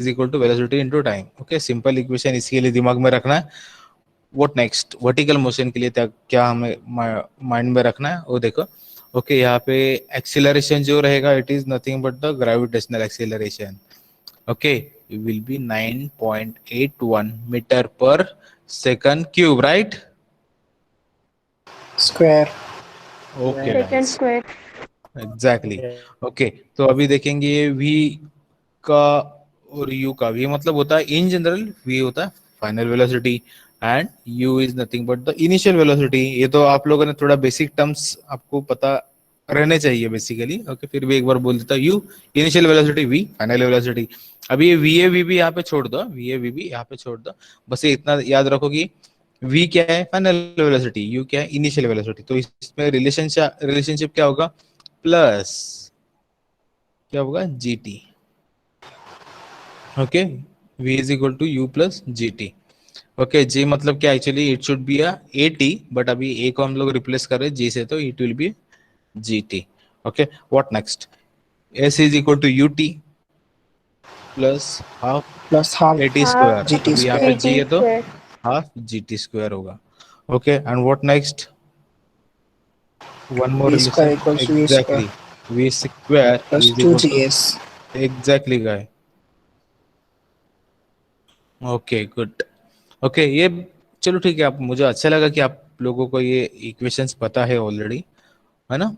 Is equal to velocity into time. Okay, simple equation इसके लिए दिमाग में रखना है। व्हाट नेक्स्ट, वर्टिकल मोशन के लिए क्या हमें माइंड में रखना है वो देखो। ओके, यहाँ पे एक्सीलरेशन जो रहेगा it is nothing but the gravitational acceleration. Okay, it will be 9.81 meter per second cube, right? Square. Okay second guys, square. exactly. Okay, तो अभी देखेंगे ये v का और u का। v मतलब होता है इन जनरल, v होता है final velocity and u is nothing but the initial velocity. ये तो आप लोगों ने थोड़ा बेसिक टर्म्स आपको पता रहने चाहिए बेसिकली। ओके, फिर भी एक बार बोल देता हूँ, u initial velocity, v final velocity. अभी ये वी ए वी भी यहाँ पे छोड़ दो, वी ए वी भी यहाँ पे छोड़ दो, बस ये इतना याद रखो कि v क्या है फाइनल वेलोसिटी, u क्या है इनिशियल वेलोसिटी। तो इसमें रिलेशनशिप क्या होगा, प्लस क्या होगा gt। Okay, v is equal to u plus gt। Okay, g मतलब क्या, actually it should be a at, but अभी a को हम लोग रिप्लेस कर रहे हैं g से, तो it will be gt। Okay, what next, s is equal to ut plus half Plus half at Half square. GT अभी यहाँ square. पे g gt है तो square. हाफ gt स्क्वायर होगा। Okay, and what next, one more V square relation, equals to V square exactly v square plus is equal to, 2GS. Exactly guy. Okay good. Okay, ये चलो ठीक है, आप मुझे अच्छा लगा कि आप लोगों को ये इक्वेशंस पता है ऑलरेडी, है ना।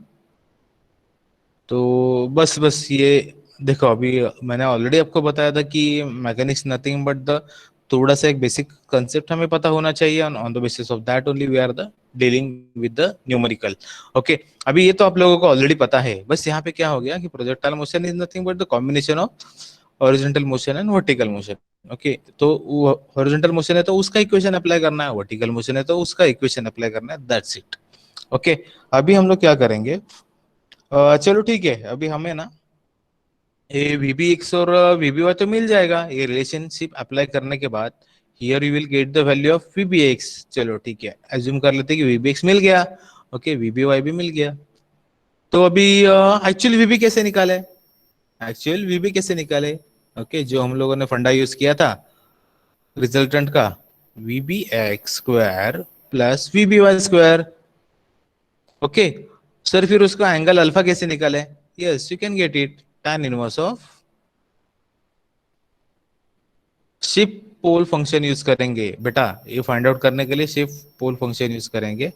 तो बस ये देखो, अभी मैंने ऑलरेडी आपको बताया था कि मैकेनिक्स नथिंग बट द थोड़ा सा एक बेसिक कंसेप्ट हमें पता होना चाहिए, on the basis of that only we are the dealing with the numerical. Okay, अभी ये तो आप लोगों को ऑलरेडी पता है, बस यहाँ पे क्या हो गया कि projectile motion is nothing but the combination of horizontal motion and vertical motion. Okay, तो हॉरिजॉन्टल मोशन है तो उसका इक्वेशन अप्लाई करना है, वर्टिकल मोशन है तो उसका इक्वेशन अप्लाई करना है, दैट्स इट। ओके, अभी हम लोग क्या करेंगे, चलो ठीक है, अभी हमें ना ये वीबी एक्स और वीबी वाई तो मिल जाएगा, ये रिलेशनशिप अप्लाई करने के बाद here you will get the value of VB x. चलो ठीक है, एज्यूम कर लेते हैं कि वीबी एक्स मिल गया। ओके, वीबी वाई भी मिल गया। तो अभी एक्चुअल वीबी कैसे निकाले, एक्चुअल वीबी कैसे निकाले। ओके, जो हम लोगों ने फंडा यूज किया था रिजल्टेंट का, VB X square plus VB Y square. Okay sir, फिर उसका एंगल अल्फा कैसे निकाले, yes you can get it, tan inverse of shift pol function use करेंगे बेटा, ये फाइंड आउट करने के लिए शिफ्ट पोल फंक्शन यूज करेंगे,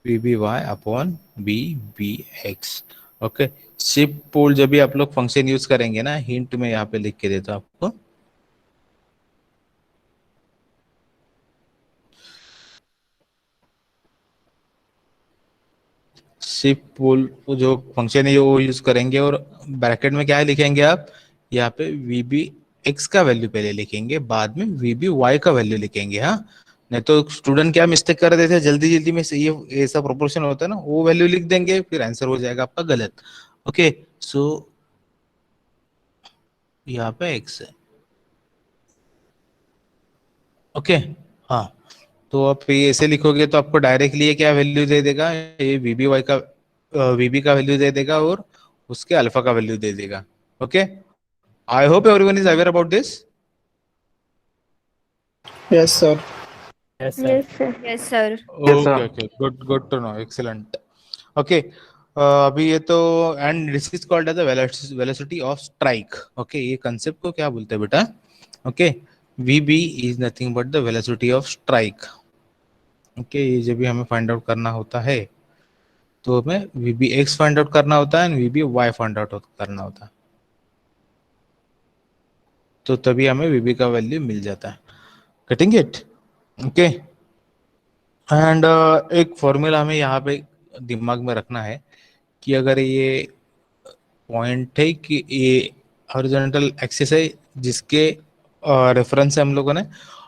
V B Y upon B B X. Okay, shift pol जब भी आप लोग फंक्शन यूज करेंगे ना, हिंट में यहाँ पे लिख के देता हूं आपको, शिफ्ट पोल जो फंक्शन है वो यूज करेंगे, और ब्रैकेट में क्या है लिखेंगे आप, यहाँ पे वी बी एक्स का वैल्यू पहले लिखेंगे, बाद में वी बी वाई का वैल्यू लिखेंगे। हाँ, नहीं तो स्टूडेंट क्या मिस्टेक कर देते हैं, जल्दी जल्दी में से ये ऐसा प्रोपोर्शन होता है ना, वो वैल्यू लिख देंगे, फिर आंसर हो जाएगा आपका गलत। ओके, सो यहाँ पे एक्स है। ओके, हाँ, तो आप ये ऐसे लिखोगे तो आपको डायरेक्टली ये क्या वैल्यू दे देगा, ये वीबी वाई का वीबी का वैल्यू दे देगा और उसके अल्फा का वैल्यू दे देगा। Okay, I hope everyone is aware about this. Yes, sir. Yes, sir. Yes, sir. Okay okay, good good to know, excellent. Okay, अभी ये तो, and this is called as the velocity of strike. Okay, ये concept को क्या बोलते हैं बेटा, okay, VB is nothing but the velocity of strike. Okay, ये जब भी हमें फाइंड आउट करना होता है तो हमें वीबी एक्स फाइंड आउट करना होता है and VB Y find out करना होता है, तो तभी हमें वीबी का वैल्यू मिल जाता है, कटिंग इट। ओके, एंड एक फॉर्मूला हमें यहाँ पे दिमाग में रखना है कि अगर ये पॉइंट है कि ये हॉरिजॉन्टल एक्सिस है जिसके रेफरेंस से हम लोगों ने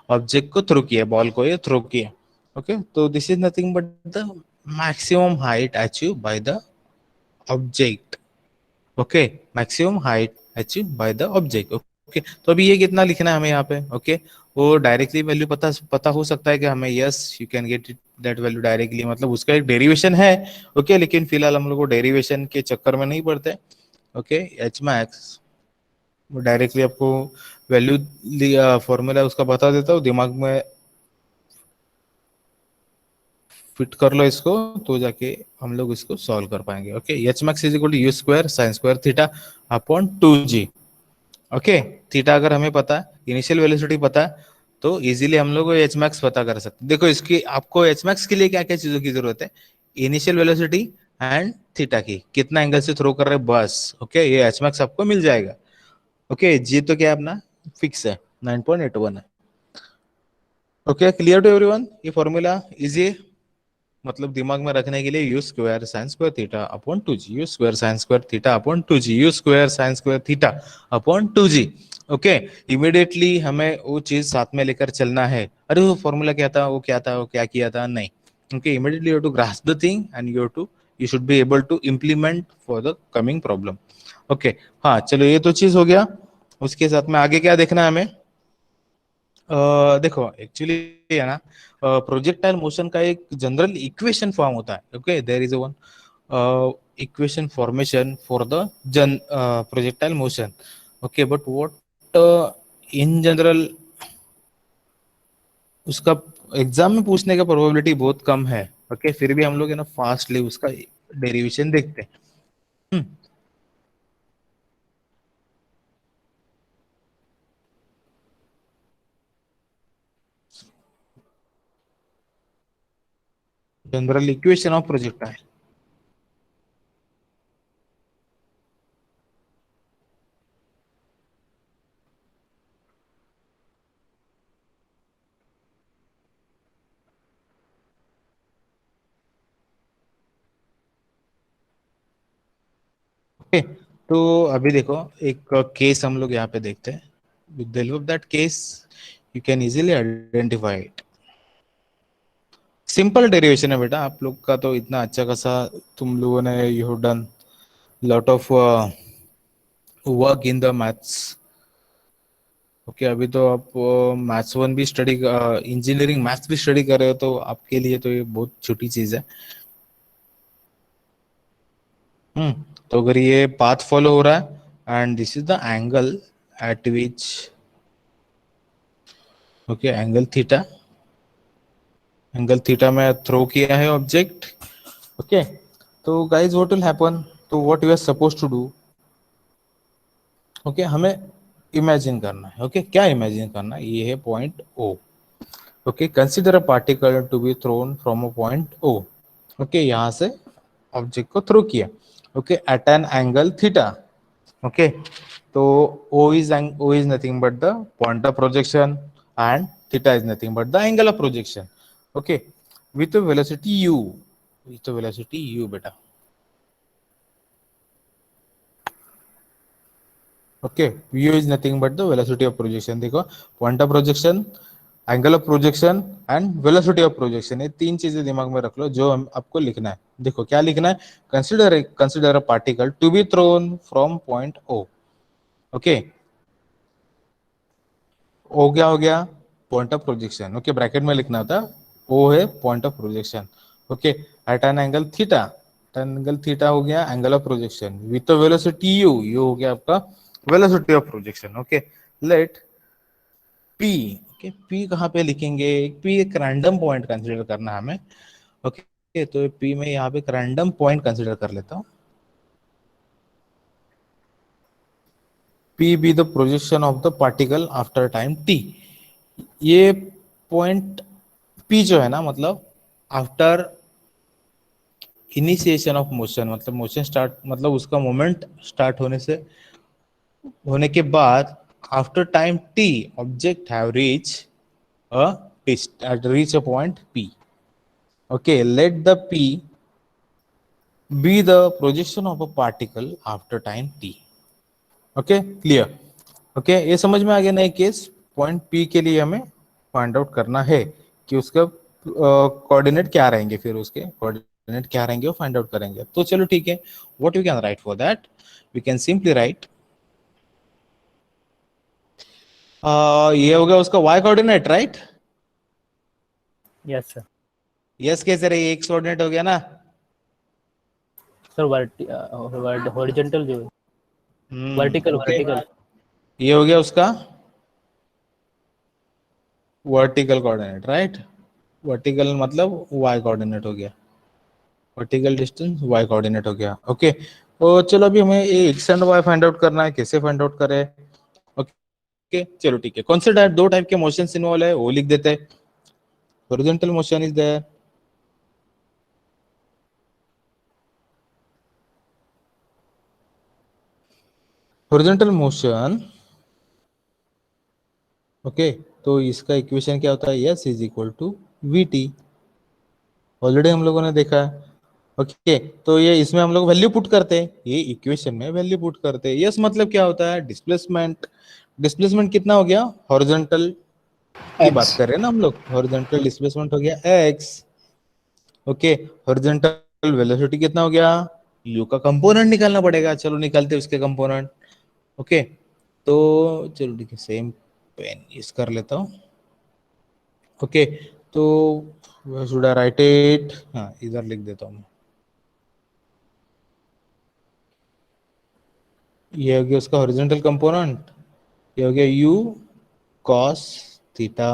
ऑब्जेक्ट को थ्रो किया, बॉल को ये थ्रो किया। ओके, तो this is nothing but the maximum height achieve by the object. Okay, maximum height achieve by the object. Okay, तो अभी ये कितना लिखना है हमें यहाँ पे। ओके, वो डायरेक्टली वैल्यू पता हो सकता है कि हमें, yes you can get that value directly, मतलब उसका एक डेरिवेशन है। ओके, लेकिन फिलहाल हम लोग को डेरिवेशन के चक्कर में नहीं पड़ते। ओके, एच मैक्स वो डायरेक्टली आपको वैल्यू फॉर्मूला उसका बता देता हूँ, दिमाग में फिट कर लो इसको, तो जाके हम लोग इसको सॉल्व कर पाएंगे। Okay, H max is equal to U square sine square theta upon 2g। Okay, theta अगर हमें पता है, इनिशियल वेलोसिटी पता है, तो इजीली हम लोग एच मैक्स पता कर सकते हैं। देखो इसकी आपको एच मैक्स के लिए क्या क्या चीजों की जरूरत है, इनिशियल वेलोसिटी एंड थीटा की, कितना एंगल से थ्रो कर रहे हैं बस। ओके, ये एच मैक्स आपको मिल जाएगा। ओके, जी तो क्या है अपना फिक्स है, 9.81 है। ओके, क्लियर टू एवरीवन, ये फॉर्मूला इजी, मतलब दिमाग में रखने के लिए, you square sine square theta upon 2g, you square sine square theta upon 2g, you square sine square theta upon 2g। Okay, immediately हमें वो चीज साथ में लेकर चलना है। अरे वो फॉर्मूला क्या था, वो क्या था, वो क्या किया था, नहीं। Okay, immediately you have to grasp the thing and you should be able to implement for the coming problem. Okay, हाँ चलो, ये तो चीज हो गया। उसके साथ में आगे क्या देखना है हमें, देखो एक्चुअली है ना, प्रोजेक्टाइल मोशन का एक जनरल इक्वेशन फॉर्म होता है। Okay, there is one equation formation for the जन projectile motion. Okay, but what in general उसका एग्जाम में पूछने का प्रोबेबिलिटी बहुत कम है। ओके, फिर भी हम लोग है ना फास्टली उसका डेरिवेशन देखते हैं। General equation of projectile, okay. तो अभी देखो एक केस हम लोग यहाँ पे देखते हैं, with the help of that case you can easily identify it. Simple derivation है बेटा, आप लोग का तो इतना अच्छा खासा तुम लोगों ने you have done lot of work in the maths. Okay, अभी तो आप मैथ्स वन भी स्टडी, इंजीनियरिंग मैथ्स भी स्टडी कर रहे हो, तो आपके लिए तो ये बहुत छोटी चीज है। तो अगर ये पाथ फॉलो हो रहा है and this is the angle at which, okay, angle theta में थ्रो किया है ऑब्जेक्ट। ओके, तो गाइज व्हाट विल हैपन, तो what you are suppose to do, okay, हमें इमेजिन करना है। ओके, क्या इमेजिन करना है, ये है point O. Okay, consider a particle to be thrown from a point O. Okay, यहां से ऑब्जेक्ट को थ्रो किया, okay, at an angle theta. Okay, तो O is nothing but the point of projection and theta is nothing but the angle of projection. Okay, with the velocity u, with the velocity u beta. Okay, u is nothing but the velocity of projection. देखो, point of projection, angle of projection and velocity of projection, ये तीन चीजें दिमाग में रख लो जो हम आपको लिखना है। देखो क्या लिखना है, consider a particle to be thrown from point O. Okay, O क्या हो गया, point of projection. Okay, bracket में लिखना था, ओ है point of projection. Okay, at an angle theta, angle theta हो गया angle of projection, with velocity U, U हो गया आपका velocity of projection. Okay, let P, okay, P कहाँ पे लिखेंगे, पी एक रैंडम पॉइंट कंसिडर करना है हमें। ओके, तो पी में यहाँ पे एक रैंडम पॉइंट कंसिडर कर लेता हूँ, P be the projection of the particle after time T. ये पॉइंट पी जो है ना, मतलब आफ्टर इनिशिएशन ऑफ मोशन, मतलब मोशन स्टार्ट, मतलब उसका मोमेंट स्टार्ट होने के बाद, after time T object have a reach a point P. Okay, let the P be the projection of a particle after time T. Okay, clear. Okay, ये समझ में आ गया नए केस, पॉइंट पी के लिए हमें फाइंड आउट करना है कि उसका कोऑर्डिनेट क्या रहेंगे, फिर उसके कोऑर्डिनेट क्या रहेंगे वो फाइंड आउट करेंगे। तो चलो ठीक है, what we can write for that, we can simply write, ये हो गया उसका Y coordinate, right. Yes sir. Yes, कैसे रही, एक्स कोऑर्डिनेट हो गया ना। सर हॉरिजॉन्टल जो है, वर्टिकल ओके, वर्टिकल। ये हो गया उसका वर्टिकल कोऑर्डिनेट, राइट। वर्टिकल मतलब वाई कोऑर्डिनेट हो गया, वर्टिकल डिस्टेंस वाई कोऑर्डिनेट हो गया। ओके, तो चलो अभी हमें ये X and Y find out करना है, कैसे फाइंड आउट करें? ओके चलो ठीक है, कौन से टाइप, दो टाइप के मोशंस इन्वॉल्व है वो लिख देते हैं। Horizontal motion is there, horizontal motion. Okay, तो इसका इक्वेशन क्या होता है? Yes is equal to V T, already हम लोगों ने देखा है। ओके, तो ये इसमें हम लोग वैल्यू पुट करते हैं, ये इक्वेशन में वैल्यू पुट करते हैं। यस मतलब क्या होता है? डिस्प्लेसमेंट। डिस्प्लेसमेंट कितना हो गया? हॉरिजॉन्टल की बात एक्स। कर रहे हैं ना हम लोग, हॉरिजॉन्टल डिस्प्लेसमेंट हो गया एक्स। ओके, हॉरिजॉन्टल वेलोसिटी कितना हो गया? यू का कंपोनेंट निकालना पड़ेगा, चलो निकालते हैं उसके कंपोनेंट। ओके, तो चलो ठीक है, सेम पेन यूज कर लेता हूँ। ओके, तो शुड आई राइट इट? हाँ, इधर लिख देता हूँ। ये हो गया उसका हॉरिजॉन्टल कंपोनेंट, ये हो गया यू कॉस थीटा।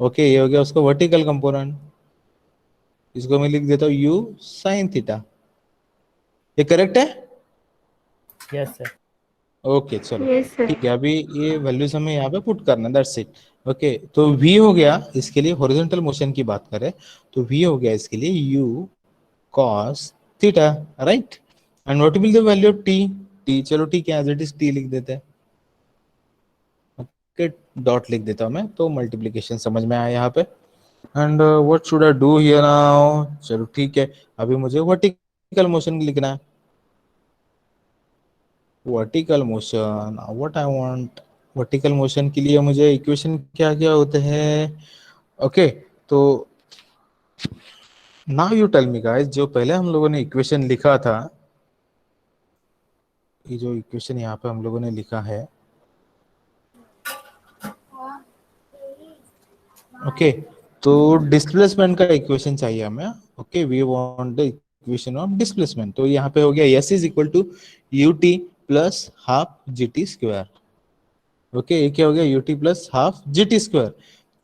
ओके, ये हो गया उसका वर्टिकल कंपोनेंट, इसको मैं लिख देता हूँ यू साइन थीटा। ये करेक्ट है? Yes, sir. ओके चलो यस सर। ठीक है, अभी ये वैल्यूज हमें यहाँ पे पुट करना है, दैट्स इट। ओके, तो v हो गया इसके लिए, हॉरिजॉन्टल मोशन की बात करें तो v हो गया इसके लिए u cos theta, right. And what will the value of t? t चलो ठीक है, एज इट इज t लिख देते हैं। ओके, डॉट लिख देता हूँ मैं, तो मल्टीप्लीकेशन समझ में आया यहाँ पे। And what should I do here now? चलो ठीक है, अभी मुझे वर्टिकल मोशन लिखना है। Vertical motion, what I want, vertical motion के लिए मुझे इक्वेशन क्या क्या होते हैं? ओके, तो now you tell me guys, जो पहले हम लोगों ने इक्वेशन लिखा था, ये जो इक्वेशन यहाँ पे हम लोगों ने लिखा है, ओके, तो डिस्प्लेसमेंट का इक्वेशन चाहिए हमें। Okay, we want the equation of displacement. तो यहाँ पे हो गया s is equal to u t plus half g t square. Okay, ये क्या हो गया? U t plus half g t square.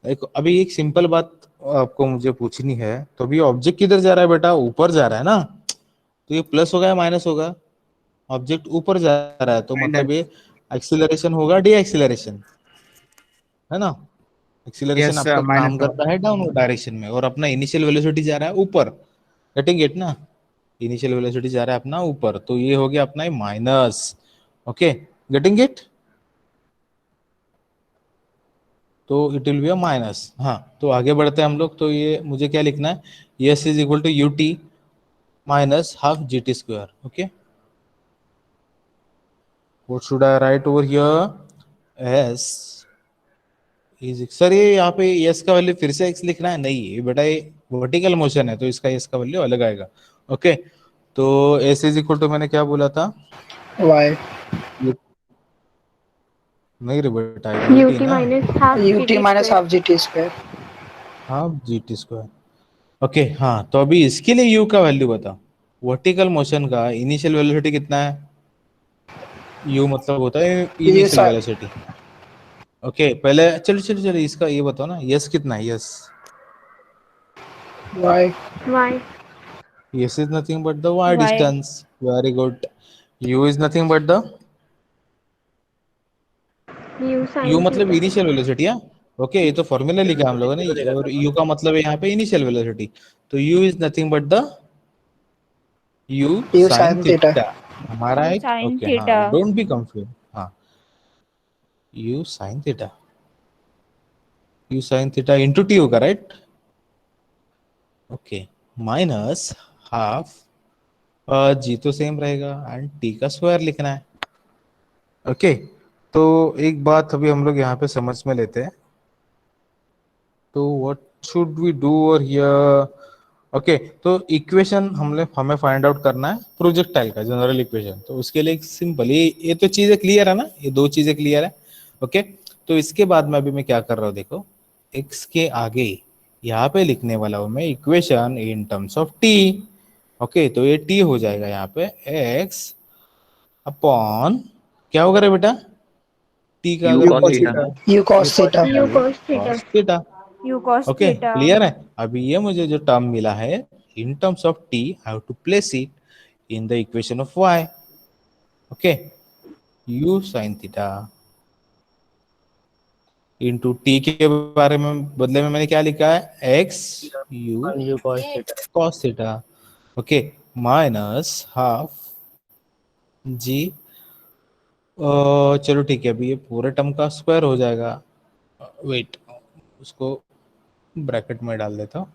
देखो अभी एक सिंपल बात आपको मुझे पूछनी है, तो अभी ऑब्जेक्ट किधर जा रहा है बेटा? ऊपर जा रहा है ना, तो ये प्लस होगा या माइनस होगा? ऑब्जेक्ट ऊपर जा रहा है, तो मतलब ये एक्सीलरेशन होगा डी एक्सीलरेशन, है ना। एक्सीलरेशन यस आपका माइनस काम होगा। करता है डाउनवर्ड डायरेक्शन में, और अपना इनिशियल वेलोसिटी जा रहा है ऊपर, गेटिंग इट ना। इनिशियल वेलोसिटी जा रहा है अपना ऊपर, तो ये हो गया अपना माइनस। ओके, गेटिंग इट, तो it will be a minus. हाँ, तो आगे बढ़ते हैं हम लोग, तो ये मुझे क्या लिखना है? Yes is equal to u t minus half g t square. Okay, what should I write over here? S is, sir ये यहाँ पे यस का वैल्यू फिर से एक्स लिखना है? नहीं, ये बेटा ये वर्टिकल मोशन है, तो इसका यस का वैल्यू अलग आएगा। ओके, तो एस इज इक्वल टू मैंने क्या बोला था? वाई। नहीं रे बेटा, यू टी यूटी ना, minus half U T GT minus square. Half g t square. Half g t square. Okay, हाँ, तो अभी इसके लिए यू का वैल्यू बताओ। वर्टिकल मोशन का इनिशियल वेलोसिटी कितना है? यू मतलब होता है ये इनिशियल वेलोसिटी। ओके, पहले चलो चलो चलो इसका ये बताओ ना, यस कितना है? S, y. Y. S is nothing but the y y. Distance, very good. U is nothing but the, you you sine मतलब थीटा। इनिशियल वेलोसिटी है। ओके, ये तो फॉर्मूला लिखा है हम लोगों ने, और यू का मतलब है यहाँ पे इनिशियल वेलोसिटी, तो U is nothing but the you you sine sine theta. Theta, हमारा यू एक। साइन ओके, हाँ, थीटा। Don't be confuse. हाँ, U sine theta, U sine theta into T होगा, राइट। ओके, माइनस हाफ, जी तो same रहेगा, and T का square लिखना है। ओके, तो एक बात अभी हम लोग यहाँ पे समझ में लेते हैं, तो what should we do over here? Okay, तो इक्वेशन हमें फाइंड आउट करना है प्रोजेक्टाइल का जनरल इक्वेशन, तो उसके लिए एक सिंपल, ये तो चीजें क्लियर है ना, ये दो चीजें क्लियर है। ओके, तो इसके बाद में अभी मैं क्या कर रहा हूँ देखो, एक्स के आगे यहाँ पे लिखने वाला हूँ मैं equation in terms of T. Okay, तो ये टी हो जाएगा यहाँ पे एक्स अपॉन, क्या होगा रे बेटा? टी का U अगर cos मुझे theta. देखना है U cos theta. U cos theta. cos theta. U cos okay theta. Clear है। अभी ये मुझे जो टर्म मिला है in terms of t I have to place it in the equation of y। Okay u sin theta into t के बारे में बदले में मैंने क्या लिखा है x u U cos theta. cos theta. Okay minus half G चलो ठीक है अभी ये पूरे टर्म का स्क्वायर हो जाएगा। वेट उसको ब्रैकेट में डाल देता हूँ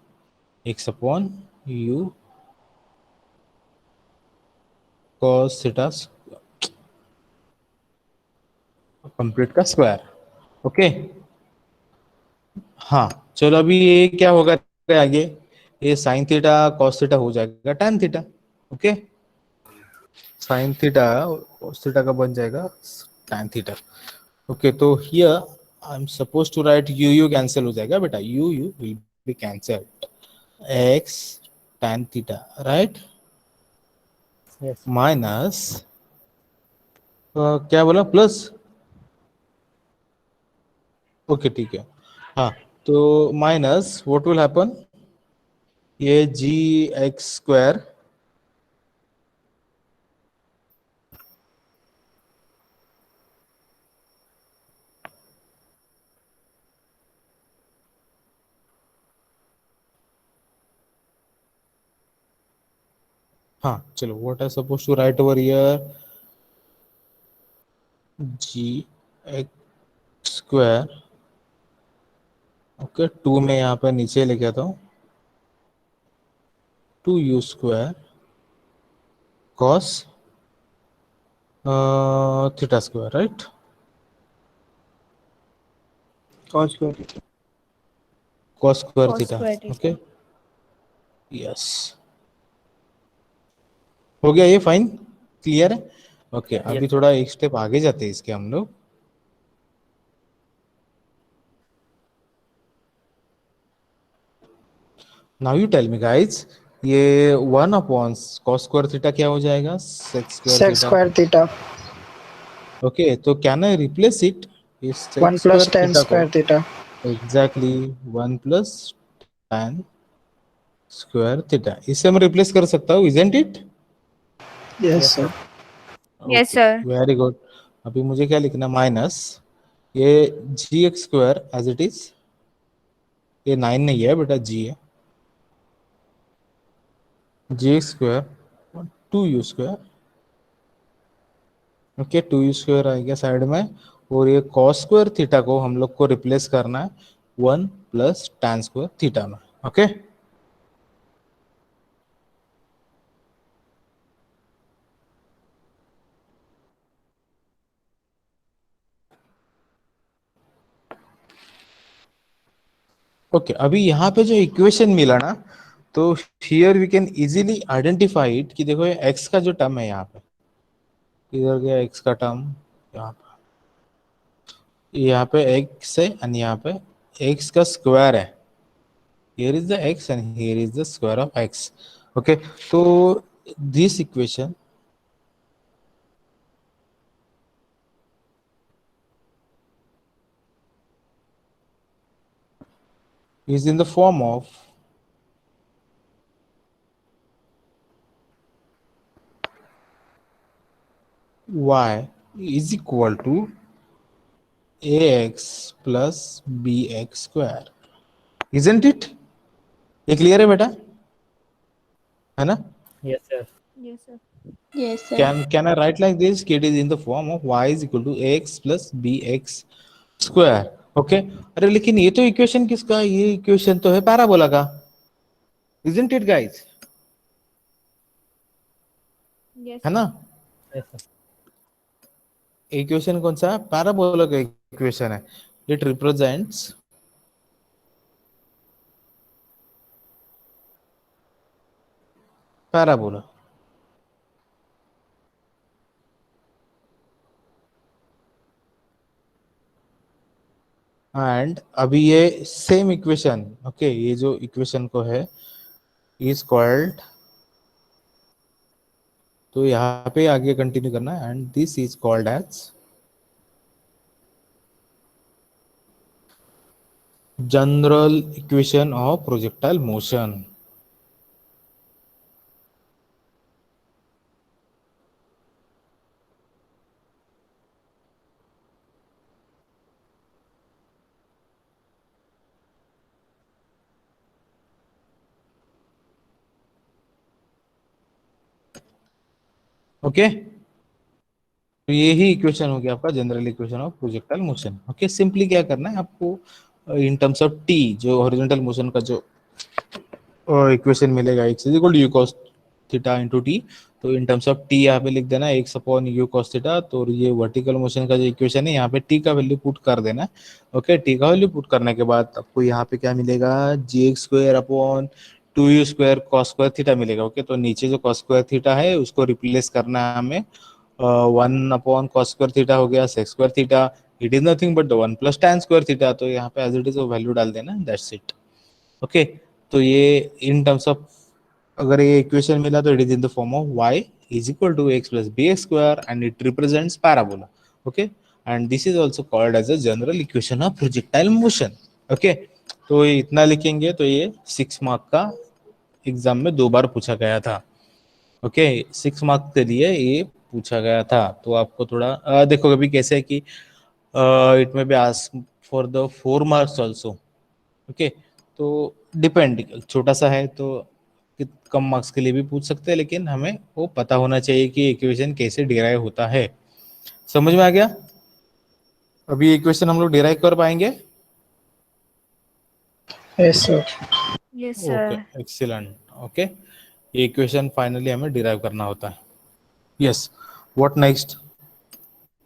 x upon u cos theta complete का स्क्वायर। ओके हाँ चलो अभी ये क्या होगा आगे ये साइन थीटा कॉस थीटा हो जाएगा tan theta. Okay sine theta cos theta का बन जाएगा tan थीटा। ओके तो here I am suppose to write u cancel हो जाएगा बेटा u will be cancelled x tan theta right Yes. Minus क्या बोला प्लस। ओके ठीक है हाँ तो माइनस व्हाट विल हैपन ये जी एक्स स्क्वायर हाँ चलो what I suppose to write over here g x square. Okay two में यहाँ पर नीचे लेके आता हूँ 2u square cos theta square right Cos square. Cos square Cos theta. square theta. Okay yes हो गया ये फाइन क्लियर है। ओके अभी थोड़ा एक स्टेप आगे जाते हैं इसके हम लोग। Now you tell me guys ये 1 अपॉन cos स्क्वायर थीटा क्या हो जाएगा sec square Sec theta. square theta. Okay तो कैन आई रिप्लेस इट इस sec 1 plus square tan theta को square theta. Exactly 1 plus tan square theta इससे मैं replace कर सकता हूँ isn't it. Yes, sir. Yes, sir. Very good अभी मुझे क्या लिखना माइनस ये G x square as it is ये 9 नहीं है बेटा जी है G x square 2u square. Okay 2u square आ गया साइड में और ये cos स्क्वायर थीटा को हम लोग को रिप्लेस करना है 1 प्लस tan स्क्वायर थीटा में। ओके ओके अभी यहाँ पे जो इक्वेशन मिला ना तो here we can easily identify it कि देखो ये x का जो टर्म है यहाँ पे इधर गया x का टर्म यहाँ पे x है एंड यहाँ पे x का स्क्वायर है here is the x and here is the square of x। okay so this equation is in the form of y is equal to ax plus bx square isn't it ये clear है बेटा है ना। Yes, sir. Yes, sir. Yes, sir. can I write like this it is in the form of y is equal to ax plus bx square। Okay अरे लेकिन ये तो equation किसका ये इक्वेशन तो है पैराबोला का isn't it guys Yes, है sir. ना। Yes, sir. इक्वेशन कौन सा है पैराबोला का इक्वेशन है इट रिप्रेजेंट्स पैराबोला एंड अभी ये सेम इक्वेशन ओके ये जो इक्वेशन को है इज कॉल्ड तो यहाँ पे आगे कंटिन्यू करना है and this is called as general equation of projectile motion. Okay, तो ये ही इक्वेशन हो गया आपका general equation of projectile motion. Okay, simply क्या करना है आपको, इन टर्म्स ऑफ टी, जो हॉरिजॉन्टल मोशन का जो इक्वेशन मिलेगा, x is equal to u cos theta into t. तो इन टर्म्स ऑफ टी यहाँ पे लिख देना x upon u cos theta. तो ये वर्टिकल मोशन का जो इक्वेशन है यहाँ पे टी का वैल्यू पुट कर देना. ओके, टी का वैल्यू पुट करने के बाद आपको यहाँ पे क्या मिलेगा, G x square upon 2u square cos square theta मिलेगा. ओके, तो नीचे जो कॉस स्क्वायर थीटा है उसको रिप्लेस करना है हमें. 1 अपॉन कॉस स्क्वायर थीटा हो गया sec square theta. It is nothing but 1 plus tan square theta. तो यहाँ पे एज इट इज वो वैल्यू डाल देना, दैट्स इट. ओके, तो ये इन टर्म्स ऑफ, अगर ये इक्वेशन मिला तो it is in the form of y is equal to x plus b x square and it represents parabola. Okay, and this is also called as a general equation of projectile motion. Okay, तो ये इतना लिखेंगे तो ये 6 mark का exam में 2 बार पूछा गया था. ओके, 6 मार्क के लिए ये पूछा गया था. तो आपको थोड़ा देखो अभी कैसे है कि इट में be ask for the 4 marks also. Okay, तो डिपेंड, छोटा सा है तो कम मार्क्स के लिए भी पूछ सकते हैं, लेकिन हमें वो पता होना चाहिए कि इक्वेशन कैसे डिराइव होता है. समझ में आ गया? अभी इक्वेशन हम लोग डिराइव कर पाएंगे. Yes, sir. Yes, okay, sir. Excellent. Okay, ये इक्वेशन फाइनली हमें डिराइव करना होता है. Yes, what next?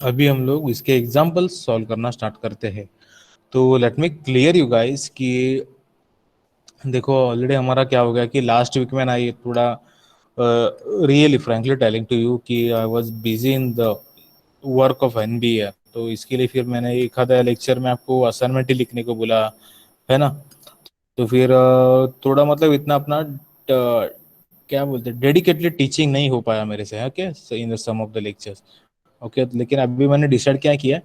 अभी हम लोग इसके एग्जांपल सॉल्व करना स्टार्ट करते हैं. तो let me clear you guys कि देखो ऑलरेडी हमारा क्या हो गया कि लास्ट वीक में ना ये थोड़ा really frankly telling to you कि I was busy in the work of NBA. तो इसके लिए फिर मैंने एक आधा लेक्चर में आपको असाइनमेंट ही लिखने को बोला है ना. तो फिर थोड़ा मतलब इतना अपना क्या बोलते हैं, डेडिकेटली टीचिंग नहीं हो पाया मेरे से. Okay, in the sum of the lectures. Okay, लेकिन अभी मैंने डिसाइड क्या किया,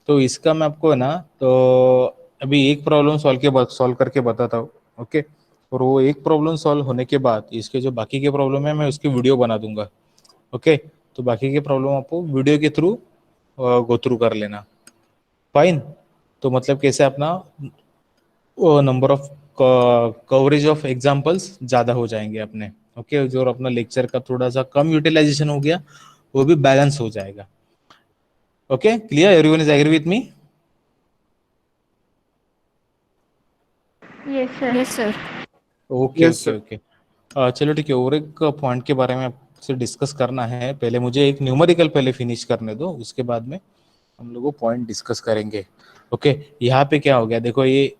तो इसका मैं आपको है ना, तो अभी एक प्रॉब्लम सॉल्व करके बताता हूँ. ओके, और वो एक प्रॉब्लम सॉल्व होने के बाद इसके जो बाकी के प्रॉब्लम है मैं उसकी वीडियो बना दूंगा. ओके, तो बाकी के प्रॉब्लम आपको वीडियो के थ्रू गो थ्रू कर लेना. फाइन. तो मतलब कैसे अपना number of coverage of examples ज़्यादा हो जाएंगे अपने. ओके, जो अपना लेक्चर का थोड़ा सा कम यूटिलाइजेशन हो गया वो भी बैलेंस हो जाएगा. Okay, clear? Everyone is agree with me? Yes, sir. Yes, sir. Okay Yes, okay sir. Okay. चलो ठीक है, और एक पॉइंट के बारे में आपसे डिस्कस करना है. पहले मुझे एक न्यूमेरिकल पहले फिनिश करने दो, उसके बाद में हम लोग वो पॉइंट डिस्कस करेंगे. ओके, यहाँ पे क्या हो गया देखो, ये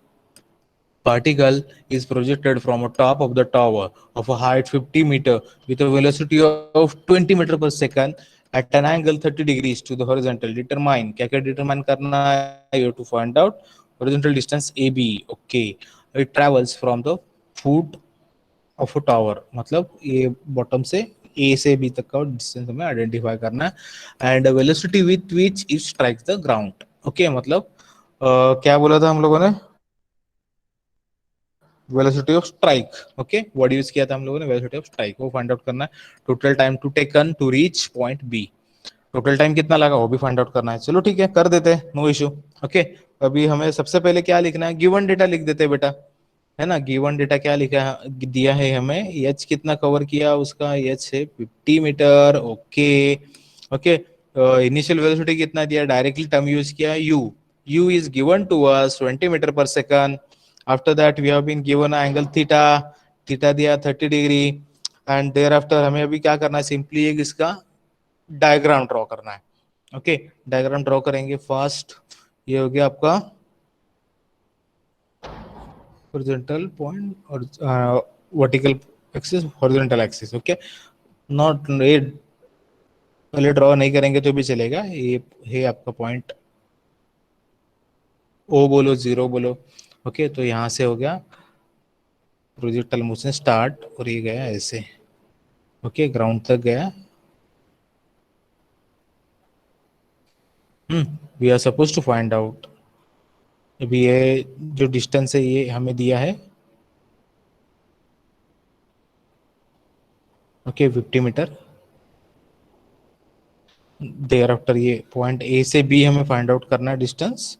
particle is projected from a top of the tower of a height 50 meter with a velocity of 20 meter per second at an angle 30 degrees to the horizontal. Determine, क्या क्या determine करना है, you have to find out horizontal distance AB. Okay, it travels from the foot of a tower, मतलब ये bottom से A से B तक का डिस्टेंस हमें आइडेंटिफाई करना है. And velocity with which it strikes the ground. Okay, मतलब क्या बोला था हम लोगों ने, velocity of strike. Okay, word use किया था हम लोगों ने, वेलोसिटी ऑफ स्ट्राइक, वो फाइंड आउट करना है. Total time to taken to reach point b, total time कितना लगा वो भी फाइंड आउट करना है. चलो ठीक है, कर देते हैं, नो इशू. ओके, अभी हमें सबसे पहले क्या लिखना है, गिवन डेटा लिख देते हैं बेटा, है ना. गिवन डेटा क्या लिखा दिया है हमें, एच कितना कवर किया उसका, एच है 50 meter. Okay okay, initial velocity कितना दिया, डायरेक्टली टर्म यूज किया, U is given to us 20 metre पर second. After that we have been given angle theta, theta दिया 30 डिग्री. एंड देयर आफ्टर हमें अभी क्या करना है, सिंपली एक इसका डायग्राम ड्रॉ करना है. ओके, डायग्राम ड्रॉ करेंगे. फर्स्ट ये हो गया आपका horizontal point और vertical axis, horizontal axis. Okay, not ये पहले ड्रॉ नहीं करेंगे तो भी चलेगा. ये है आपका पॉइंट ओ बोलो, जीरो बोलो. ओके, तो यहाँ से हो गया प्रोजेक्टाइल मोशन स्टार्ट और ये गया ऐसे. ओके, ग्राउंड तक गया. We are suppose to find out अभी ये जो डिस्टेंस है ये हमें दिया है, ओके 50 मीटर। देयर आफ्टर ये पॉइंट ए से बी हमें फाइंड आउट करना है डिस्टेंस,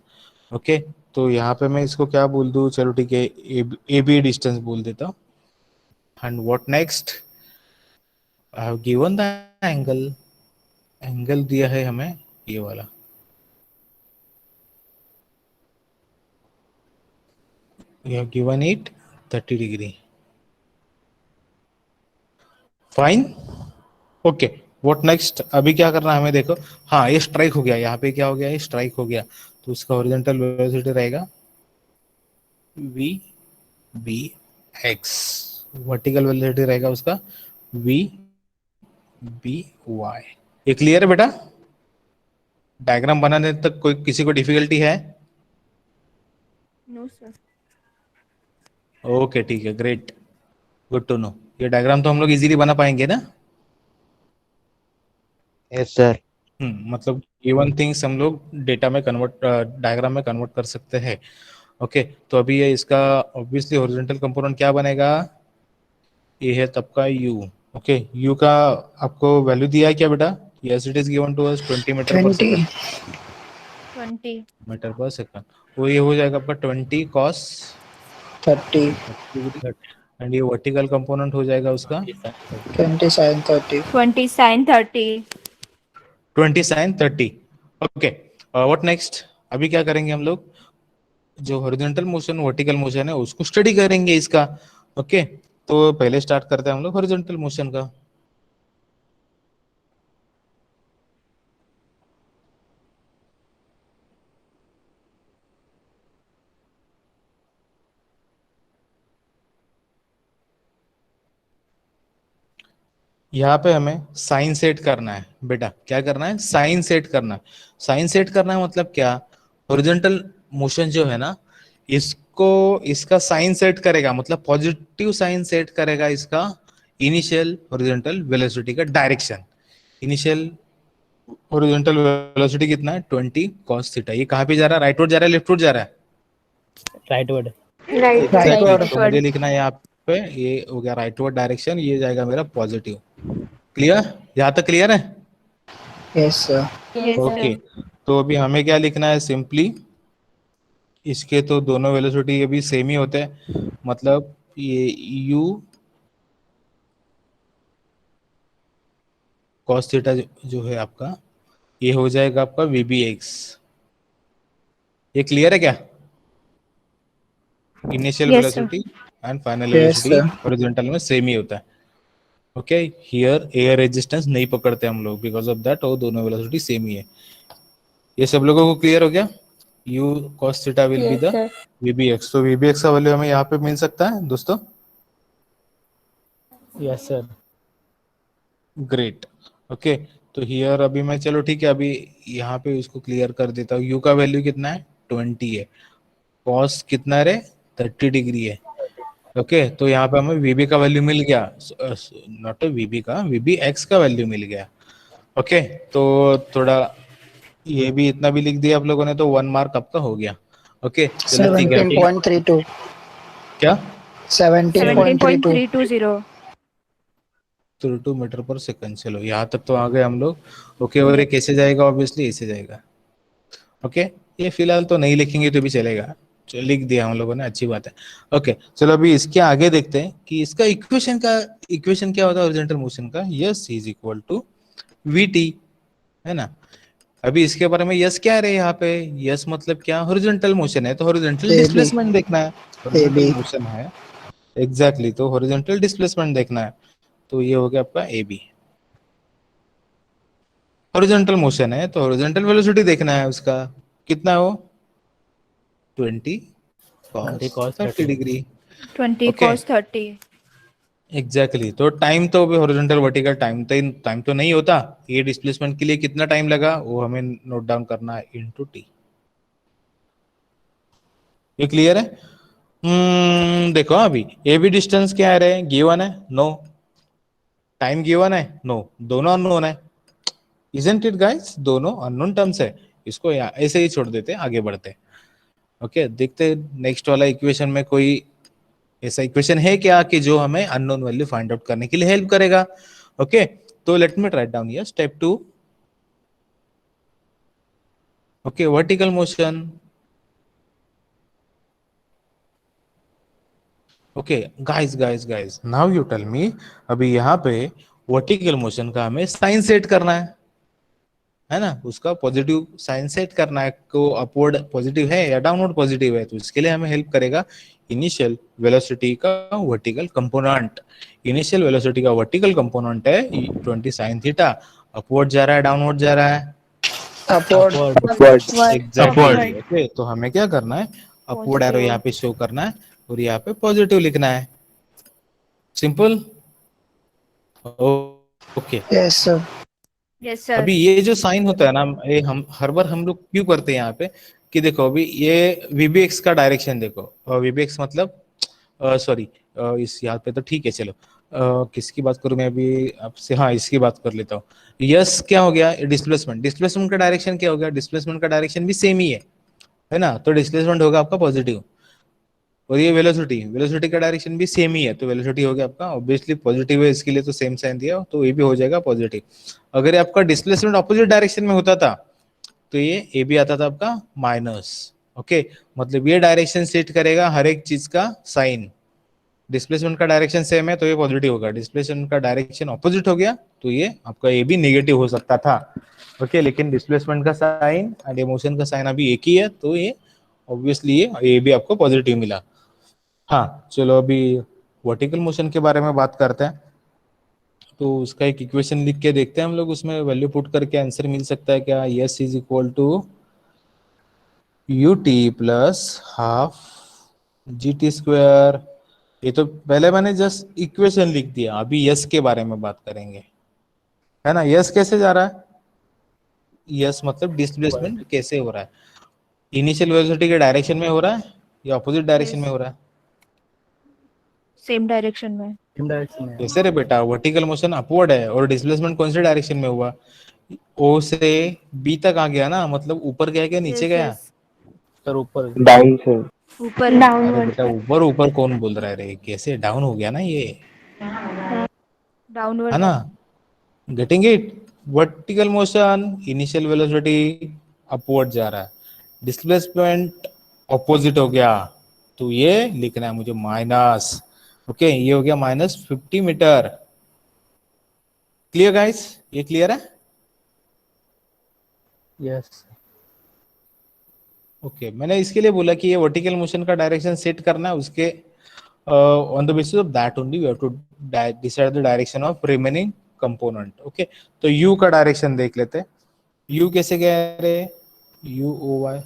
ओके। तो यहाँ पे मैं इसको क्या बोल दूँ, चलो ठीक है ए बी डिस्टेंस बोल देता हूँ। And what next, I have given the angle, angle दिया है हमें ये वाला, you have given it 30 degree, fine, okay. What next, अभी क्या करना है हमें, देखो हाँ ये स्ट्राइक हो गया, यहाँ पे क्या हो गया, ये स्ट्राइक हो गया, तो उसका हॉरिजॉन्टल वेलोसिटी रहेगा v b x, vertical velocity रहेगा उसका v b y। ये क्लियर है बेटा? डायग्राम बनाने तक कोई किसी को डिफिकल्टी है? No, sir. ओके ठीक है, ग्रेट, गुड टू नो। ये डायग्राम तो हम लोग इजीली बना पाएंगे ना? Yes sir. मतलब गिवन थिंग्स हम लोग डेटा में कन्वर्ट, डायग्राम में कन्वर्ट कर सकते हैं, ओके। तो अभी ये इसका ऑब्वियसली हॉरिजॉन्टल कंपोनेंट क्या बनेगा, ये है तब का u, ओके। u का आपको वैल्यू दिया है क्या बेटा? Yes it is given to us 20 metre पर 20. सेकंड, 20. मीटर पर सेकंड। तो ये हो जाएगा आपका 20 cos 30. एंड ये वर्टिकल कंपोनेंट हो जाएगा उसका 20 sin 30. 20 sin 30. 20 sin 30, okay. What next, अभी क्या करेंगे हम लोग, जो हॉरिजॉन्टल मोशन वर्टिकल मोशन है उसको स्टडी करेंगे इसका, ओके। तो पहले स्टार्ट करते हैं हम लोग हॉरिजॉन्टल मोशन का। यहाँ पे हमें साइन सेट करना है बेटा, क्या करना है, साइन सेट करना है। साइन सेट करना है मतलब क्या, हॉरिजॉन्टल मोशन जो है ना, इसको इसका साइन सेट करेगा, मतलब पॉजिटिव साइन सेट करेगा इसका इनिशियल हॉरिजॉन्टल वेलोसिटी का डायरेक्शन। इनिशियल हॉरिजॉन्टल वेलोसिटी कितना है, 20 cos थीटा। ये कहाँ पे जा रहा है, राइटवर्ड जा रहा है लेफ्टवर्ड जा रहा है? राइटवर्ड। Right. Rightward. तो मुझे लिखना है यहाँ पे, ये हो गया राइटवर्ड डायरेक्शन, ये जाएगा मेरा पॉजिटिव। क्लियर, यहाँ तक क्लियर है? Yes, sir. Yes, okay sir. तो अभी हमें क्या लिखना है, सिंपली इसके तो दोनों वेलोसिटी अभी सेम ही होते हैं, मतलब ये u cos थीटा जो है आपका, ये हो जाएगा आपका vbx। ये क्लियर है क्या? Initial Yes, sir. Velocity and final Yes, velocity sir. Horizontal में सेम ही होता है, ओके। हियर एयर रेजिस्टेंस नहीं पकड़ते हम लोग, बिकॉज ऑफ दैट वो दोनों वेलोसिटी सेम ही है। ये सब लोगों को क्लियर हो गया? u cos theta will be the vbx, तो vbx का वैल्यू हमें यहाँ पे मिल सकता है दोस्तों। Yes sir. Great, okay. तो हियर अभी मैं, चलो ठीक है, अभी यहाँ पे इसको क्लियर कर देता हूँ। u का वैल्यू कितना है, 20 है, cos कितना है, 30 डिग्री है, ओके। तो यहाँ पे हमें vb का वैल्यू मिल गया, नॉट vb का, vbx का वैल्यू मिल गया, ओके। तो थोड़ा ये भी इतना भी लिख दिया आप लोगों ने, तो 1 मार्क आपका हो गया, ओके। चलो ठीक है, अभी 17.32. क्या 17.32. 17.320. 32 मीटर पर सेकंड। चलो यहाँ तक तो आ गए हम लोग, ओके। और ये कैसे जाएगा, ऑब्वियसली ऐसे जाएगा, ओके। ये फिलहाल तो नहीं लिखेंगे तो भी चलेगा, चलो लिख दिया हम लोगों ने, अच्छी बात है, ओके। चलो अभी इसके आगे देखते हैं कि इसका इक्वेशन क्या होता है हॉरिजॉन्टल मोशन का। S is equal to vt, है ना। अभी इसके बारे में यस क्या है यहाँ पे, यस मतलब क्या, हॉरिजॉन्टल मोशन है तो हॉरिजॉन्टल AB. डिस्प्लेसमेंट देखना है, हॉरिजॉन्टल AB. मोशन है, एग्जैक्टली, तो हॉरिजॉन्टल डिस्प्लेसमेंट देखना है। तो ये हो गया आपका ए बी। हॉरिजॉन्टल मोशन है तो हॉरिजॉन्टल वेलोसिटी देखना है उसका, कितना हो, 20 cos 30 degree, 20 Okay. cos 30. Exactly. तो टाइम तो अभी हॉरिजॉन्टल वर्टिकल टाइम तो नहीं होता, ये डिस्प्लेसमेंट के लिए कितना टाइम लगा वो हमें नोट डाउन करना है, इनटू टी। ये क्लियर है? देखो अभी ए बी डिस्टेंस क्या है रे, गिवन है, नो। टाइम गिवन है, नो। दोनों अननोन है, इजंट इट गाइस, दोनों अननोन टर्म्स है। इसको ऐसे ही छोड़ देते हैं, आगे बढ़ते हैं, ओके, देखते नेक्स्ट वाला इक्वेशन में कोई ऐसा इक्वेशन है क्या कि जो हमें अननोन वैल्यू फाइंड आउट करने के लिए हेल्प करेगा। ओके, तो let me write down here step 2। Okay, vertical motion. Okay guys guys guys, now you tell me, अभी यहाँ पे वर्टिकल मोशन का हमें साइन सेट करना है ना, उसका पॉजिटिव साइन सेट करना है, को अपवर्ड पॉजिटिव है या डाउनवर्ड पॉजिटिव है, तो इसके लिए हमें हेल्प करेगा इनिशियल वेलोसिटी का वर्टिकल कंपोनेंट। इनिशियल वेलोसिटी का वर्टिकल कंपोनेंट है 20 साइन थीटा। अपवर्ड जा रहा है डाउनवर्ड जा रहा है? Upward. एग्जैक्टली। ओके, तो हमें क्या करना है, अपवर्ड एरो यहाँ पे शो करना है और यहाँ पे पॉजिटिव लिखना है, simple. Okay, Yes, sir. Yes, sir. अभी ये जो साइन होता है ना, ये हम हर बार हम लोग क्यों करते हैं यहाँ पे, कि देखो अभी ये वीबीएक्स का डायरेक्शन देखो, वीबीएक्स मतलब सॉरी, इस यहाँ पे तो ठीक है, चलो किसकी बात करूं मैं अभी आपसे, हाँ इसकी बात कर लेता हूँ। यस, क्या हो गया, डिस्प्लेसमेंट, डिस्प्लेसमेंट का डायरेक्शन क्या हो गया, डिस्प्लेसमेंट का डायरेक्शन भी सेम ही है ना, तो डिस्प्लेसमेंट होगा आपका पॉजिटिव। और ये वेलोसिटी, वेलोसिटी का डायरेक्शन भी सेम ही है, तो वेलोसिटी हो गया आपका ऑब्वियसली पॉजिटिव है, इसके लिए तो सेम साइन दिया, तो ये भी हो जाएगा पॉजिटिव। अगर ये आपका डिस्प्लेसमेंट ऑपोजिट डायरेक्शन में होता था तो ये भी आता था आपका माइनस। ओके, मतलब ये डायरेक्शन सेट करेगा हर एक चीज का साइन। डिस्प्लेसमेंट का डायरेक्शन सेम है तो ये पॉजिटिव होगा, डिस्प्लेसमेंट का डायरेक्शन ऑपोजिट हो गया तो ये आपका ये भी नेगेटिव हो सकता था। ओके, लेकिन डिस्प्लेसमेंट का साइन एंड मोशन का साइन अभी एक ही है, तो ये ऑब्वियसली ये भी आपको पॉजिटिव मिला। हाँ चलो, अभी वर्टिकल मोशन के बारे में बात करते हैं। तो उसका एक इक्वेशन लिख के देखते हैं हम लोग, उसमें वैल्यू पुट करके आंसर मिल सकता है क्या। S is equal to u t plus half g t square. ये तो पहले मैंने जस्ट इक्वेशन लिख दिया, अभी यस के बारे में बात करेंगे, है ना। यस कैसे जा रहा है, यस मतलब डिस्प्लेसमेंट कैसे हो रहा है, इनिशियल वेलोसिटी के डायरेक्शन में हो रहा है या अपोजिट डायरेक्शन में हो रहा है। सेम डायरेक्शन में। सेम डायरेक्शन में। कैसे रे बेटा, वर्टिकल मोशन अपवर्ड है और डिस्प्लेसमेंट कौन से डायरेक्शन में हुआ, ओ से बी तक आ गया ना, मतलब ऊपर गया क्या नीचे गया। सर ऊपर। डाउन से। ऊपर। अरे डाउनवर्ड। बेटा ऊपर ऊपर कौन बोल रहा है रे, कैसे डाउन हो गया ना ये, है डाउनवर्ड। ना। Getting it, vertical motion initial velocity upward जा रहा है, डिस्प्लेसमेंट ऑपोजिट हो गया, तो ये लिखना है मुझे माइनस। ओके, ये हो गया -50 मीटर। क्लियर गाइस, ये क्लियर है। यस। ओके, मैंने इसके लिए बोला कि ये वर्टिकल मोशन का डायरेक्शन सेट करना है, उसके on the basis of that only we have to decide the direction of remaining component. Okay, तो यू का डायरेक्शन देख लेते हैं, यू कैसे गया रे, u o y,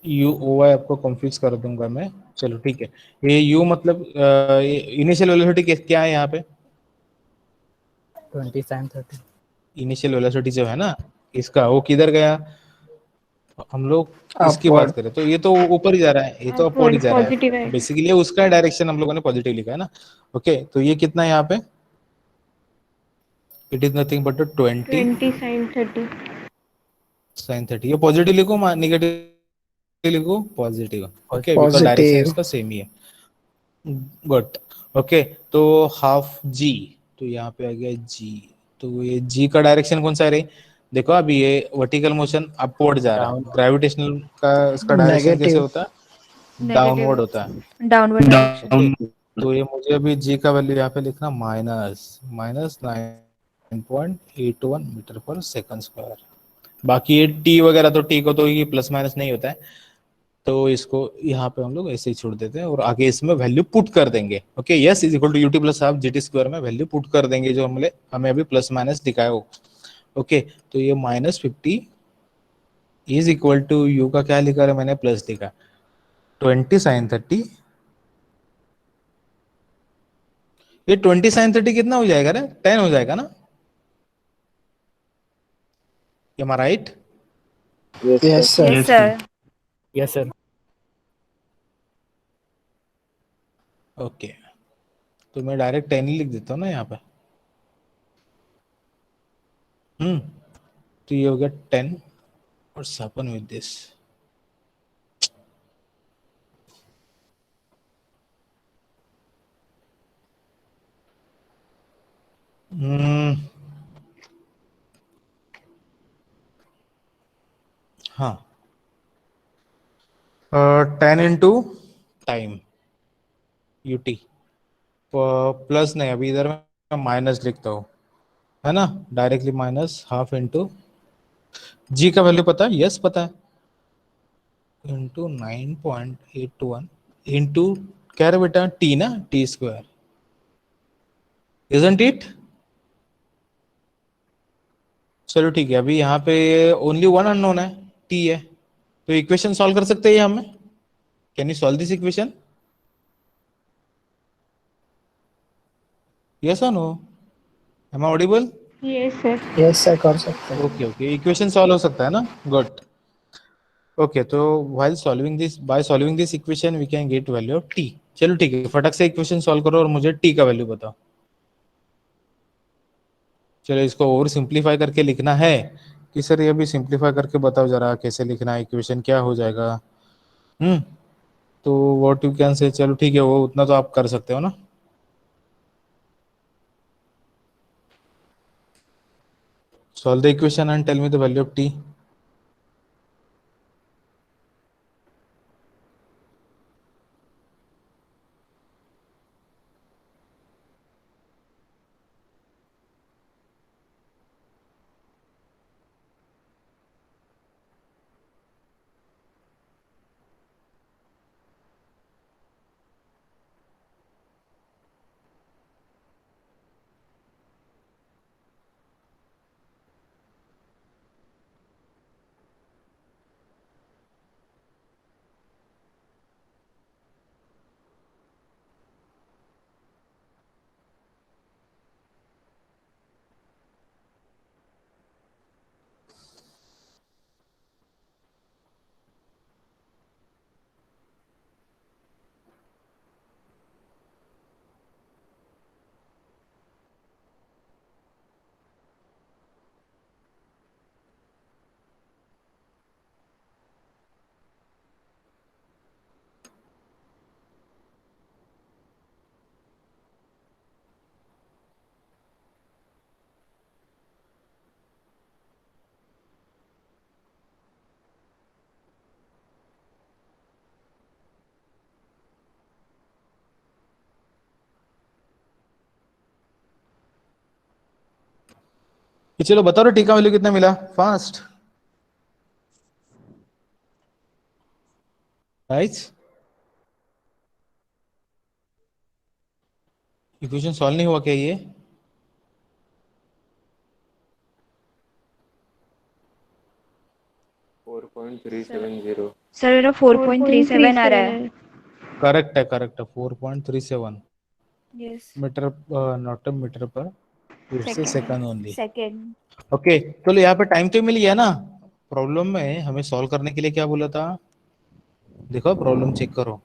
u o y आपको कंफ्यूज कर दूंगा मैं, चलो ठीक है। ये यू मतलब इनिशियल वेलोसिटी क्या है यहाँ पे, 20 sin 30। इनिशियल वेलोसिटी जो है ना इसका, वो किधर गया, हम लोग इसकी बात Upward. करें तो ये तो ऊपर ही जा रहा है, ये तो अपवर्ड ही जा रहा है, पॉजिटिव है। बेसिकली उसका डायरेक्शन हम लोगों ने पॉजिटिव लिखा है ना। ओके, तो ये कितना है यहाँ पे, it is nothing but 20 sin 30। Sine 30। ये पॉजिटिव लिखो नेगेटिव लिखो, positive. Okay, because direction Positive. इसका सेम ही है। गुड। ओके, तो हाफ जी, तो यहाँ पे आ गया जी, तो ये जी का डायरेक्शन कौन सा है रे, देखो अभी ये वर्टिकल मोशन अपवर्ड जा रहा है, डाउन। ग्रेविटेशनल का इसका डायरेक्शन कैसे Negative. होता है, नेगेटिव। डाउनवर्ड होता है। Downward direction. तो ये मुझे अभी जी का वैल्यू यहाँ पे लिखना -9.81 मीटर पर सेकंड स्क्वायर। बाकी ये टी वगैरह तो टी को तो ये प्लस माइनस नहीं होता है, तो इसको यहाँ पे हम लोग ऐसे ही छोड़ देते हैं और आगे इसमें वैल्यू पुट कर देंगे। Okay, s is equal to u t plus half g t square में वैल्यू पुट कर देंगे जो हमने हमें अभी प्लस माइनस दिखाया हो। ओके, तो ये -50 इज इक्वल टू यू का क्या लिखा है मैंने, प्लस लिखा 20 साइन 30। ये 20 साइन 30 कितना हो जाएगा रे, 10 हो जाएगा ना, am I right. Yes, sir. Yes sir. Yes sir. Okay, तो मैं डायरेक्ट 10 ही लिख देता हूँ ना यहाँ पे। तो ये हो गया 10 और 7 विद दिस। हाँ 10 इंटू टाइम यूटी, प्लस नहीं, अभी इधर मैं माइनस लिखता हूँ, है ना, डायरेक्टली माइनस हाफ इंटू जी का वैल्यू पता है, यस पता है, इंटू 9.81 इंटू क्या है बेटा, टी ना, टी स्क्वायर, इजंट इट। चलो ठीक है, अभी यहाँ पे ओनली वन अननोन है, टी है, तो इक्वेशन सॉल्व कर सकते हैं हम। Can you solve this equation, yes और no, am I audible? Yes, sir. Yes, sir, कर सकते हैं. ओके ओके, इक्वेशन सॉल्व हो सकता है ना, गुड। ओके, तो while solving this, by solving this equation we can get value of t। चलो ठीक है, फटक से इक्वेशन सॉल्व करो और मुझे t का वैल्यू बताओ। चलो इसको और सिंप्लीफाई करके लिखना है कि सर ये भी सिंप्लीफाई करके बताओ जरा कैसे लिखना है, इक्वेशन क्या हो जाएगा। तो व्हाट यू कैन से, चलो ठीक है, वो उतना तो आप कर सकते हो ना। Solve the equation and tell me the value of t। चलो बताओ टी का वैल्यू कितना मिला, फास्ट राइट। इक्वेशन सॉल्व नहीं हुआ क्या ये? सर मेरा 4.37 आ रहा है। करेक्ट है, करेक्ट है, 4.37 यस। मीटर, नॉट मीटर पर, it's second only. Second. Okay, चलो यहाँ पे टाइम तो मिल गया ना। प्रॉब्लम में हमें सॉल्व करने के लिए क्या बोला था, देखो प्रॉब्लम चेक करो,